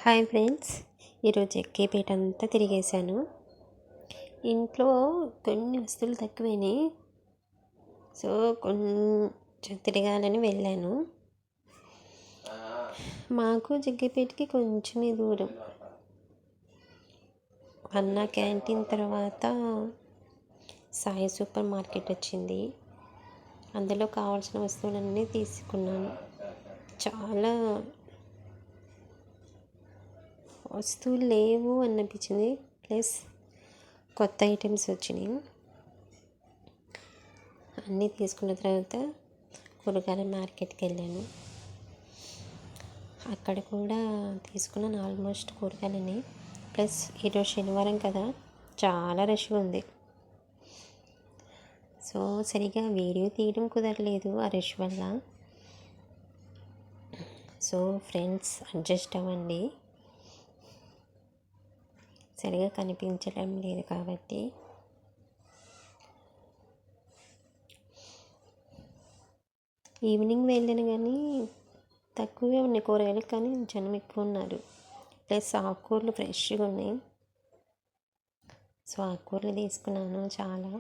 Hi friends, ఈరోజు ఎక్కేపేట అంతా తిరిగేశాను. ఇంట్లో కొన్ని వస్తువులు తక్కువైనాయి. సో కొంచెం తిరగాలని వెళ్ళాను. మాకు జగ్గేపేటకి కొంచెమే దూరం. అన్నా క్యాంటీన్ తర్వాత సాయి సూపర్ మార్కెట్ వచ్చింది. అందులో కావాల్సిన వస్తువులన్నీ తీసుకున్నాను. చాలా వస్తువులు లేవు అనిపించింది. ప్లస్ కొత్త ఐటమ్స్ వచ్చినాయి. అన్నీ తీసుకున్న తర్వాత కూరగాయల మార్కెట్కి వెళ్ళాను. అక్కడ కూడా తీసుకున్నాను ఆల్మోస్ట్ కూరగాయలని. ప్లస్ ఈరోజు శనివారం కదా, చాలా రష్గా ఉంది. సో సరిగా వీడియో తీయడం కుదరలేదు ఆ రష్ వల్ల. సో ఫ్రెండ్స్, అడ్జస్ట్ అవ్వండి. సరిగా కనిపించడం లేదు కాబట్టి. ఈవినింగ్ వెళ్ళాను కానీ తక్కువే ఉన్నాయి కూరగాయలు, కానీ జనం ఎక్కువ ఉన్నారు. ప్లస్ ఆకుకూరలు ఫ్రెష్గా ఉన్నాయి. సో ఆకుకూరలు తీసుకున్నాను చాలా.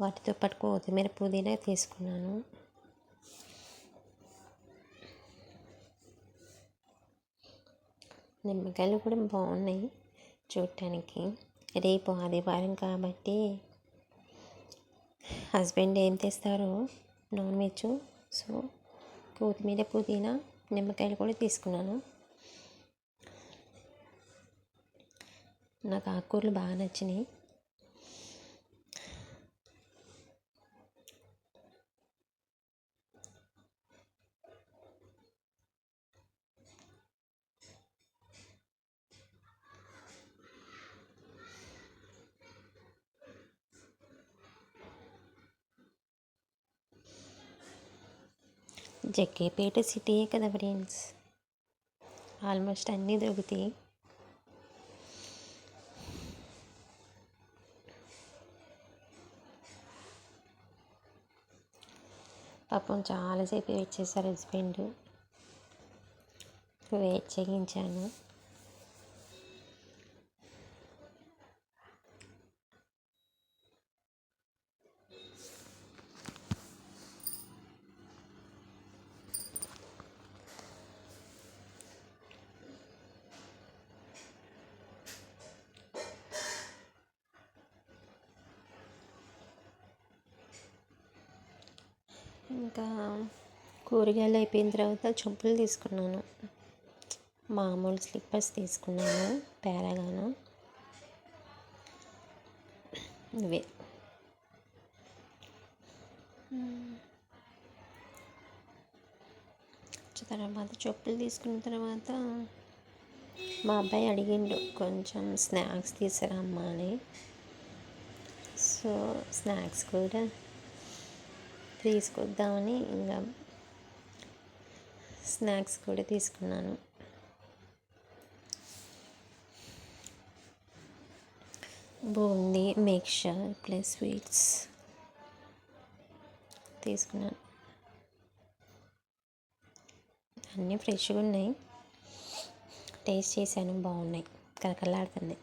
వాటితో పాటు కొత్తిమీర, పుదీనా తీసుకున్నాను. నిమ్మకాయలు కూడా బాగున్నాయి చూడటానికి. రేపు ఆదివారం కాబట్టి హస్బెండ్ ఏం తెస్తారో నాన్ వెజ్. సో కొత్తిమీర, పుదీనా, నిమ్మకాయలు కూడా తీసుకున్నాను. నాకు ఆకుకూరలు బాగా నచ్చినాయి. జగ్గేపేట సిటీయే కదా ఫ్రెండ్స్, ఆల్మోస్ట్ అన్నీ దొరుకుతాయి. పాపం చాలాసేపు వెయిట్ చేశారు హస్బెండ్. వెయిట్ చేయించాను. ఇంకా కూరగాయలు అయిపోయిన తర్వాత చెప్పులు తీసుకున్నాను. మామూలు స్లిప్పర్స్ తీసుకున్నాను, పారాగాను ఇవే. తర్వాత చెప్పులు తీసుకున్న తర్వాత మా అబ్బాయి అడిగిండు కొంచెం స్నాక్స్ తీసుకురమ్మా అని. సో స్నాక్స్ కూడా తీసుకొద్దామని ఇంకా స్నాక్స్ కూడా తీసుకున్నాను. బూందీ, మిక్చర్ ప్లస్ స్వీట్స్ తీసుకున్నాను. అన్నీ ఫ్రెష్గా ఉన్నాయి. టేస్ట్ చేశాను, బాగున్నాయి, కరకరలాడుతున్నాయి.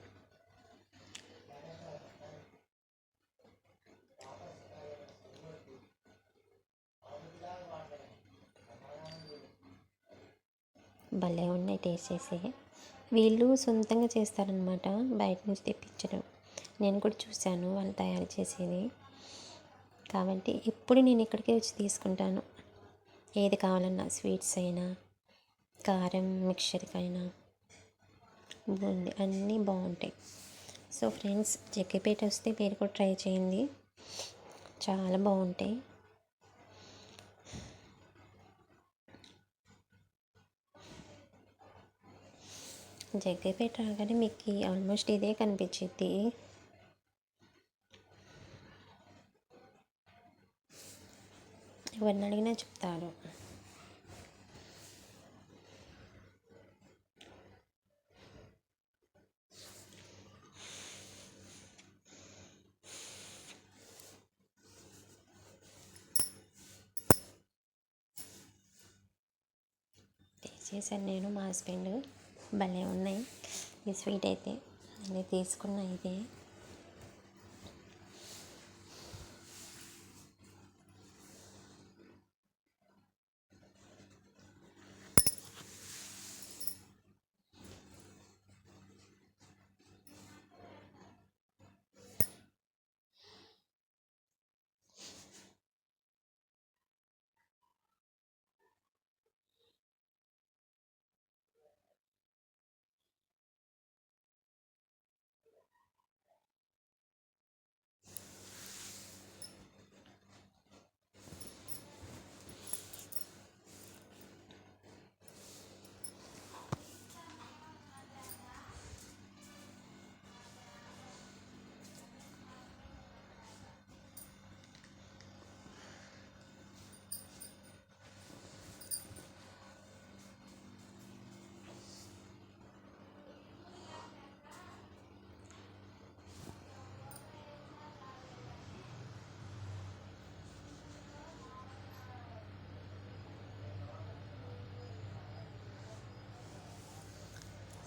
భలే ఉన్నాయి టేస్ట్ చేసి. వీళ్ళు సొంతంగా చేస్తారనమాట, బయట నుంచి తెప్పించడం. నేను కూడా చూశాను వాళ్ళు తయారు చేసేది. కాబట్టి ఇప్పుడు నేను ఇక్కడికే వచ్చి తీసుకుంటాను. ఏది కావాలన్నా, స్వీట్స్ అయినా, కారం మిక్చర్కైనా, బూందీ అన్నీ బాగుంటాయి. సో ఫ్రెండ్స్, జగ్గేపేట వస్తే మీరు కూడా ట్రై చేయండి, చాలా బాగుంటాయి. జగ్గేపేట రాగానే మీకు ఆల్మోస్ట్ ఇదే కనిపించింది. ఎవరిని అడిగినా చెప్తారు. చేశాను నేను మా హస్బెండ్. భలే ఉన్నాయి ఈ స్వీట్ అయితే. నేను తీసుకున్న ఇదే.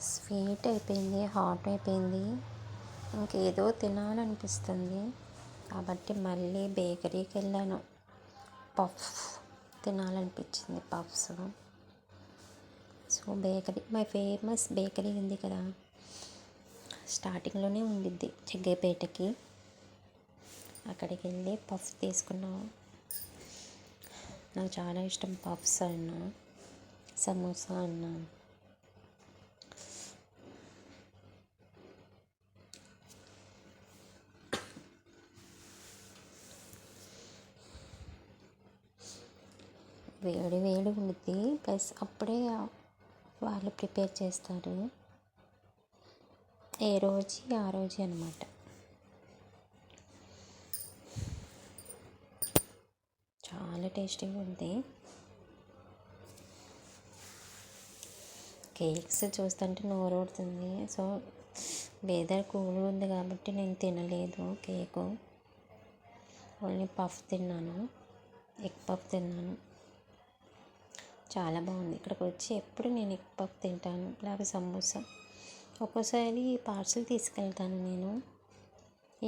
స్వీట్ అయిపోయింది, హాట్ అయిపోయింది, ఇంకేదో తినాలనిపిస్తుంది. కాబట్టి మళ్ళీ బేకరీకి వెళ్ళాను. పఫ్ తినాలనిపించింది, puffs. So bakery, my famous bakery ఉంది కదా, స్టార్టింగ్లోనే ఉండిద్ది జగ్గైపేటకి. అక్కడికి వెళ్ళి పఫ్ తీసుకున్నాం. నాకు చాలా ఇష్టం పఫ్స్ అన్నా, సమోసా అన్నా. వేడి వేడి ఉండిద్ది, ప్లస్ అప్పుడే వాళ్ళు ప్రిపేర్ చేస్తారు. ఏ రోజు ఆ రోజు అనమాట. చాలా టేస్టీగా ఉంది. కేక్స్ చూస్తుంటే నోరూరుతుంది. సో వెదర్ కూల్ ఉంది కాబట్టి నేను తినలేదు కేకు. ఓన్లీ పఫ్ తిన్నాను, ఎగ్ పఫ్ తిన్నాను. చాలా బాగుంది. ఇక్కడికి వచ్చి ఎప్పుడు నేను ఎగ్ పఫ్ తింటాను, లేకపోతే సమోసా. ఒక్కోసారి పార్సల్ తీసుకెళ్తాను నేను,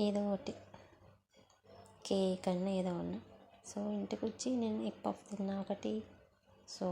ఏదో ఒకటి కేక్ అన్నా ఏదో అన్నా. సో ఇంటికి వచ్చి నేను ఎగ్ పఫ్ తిన్నా ఒకటి. సో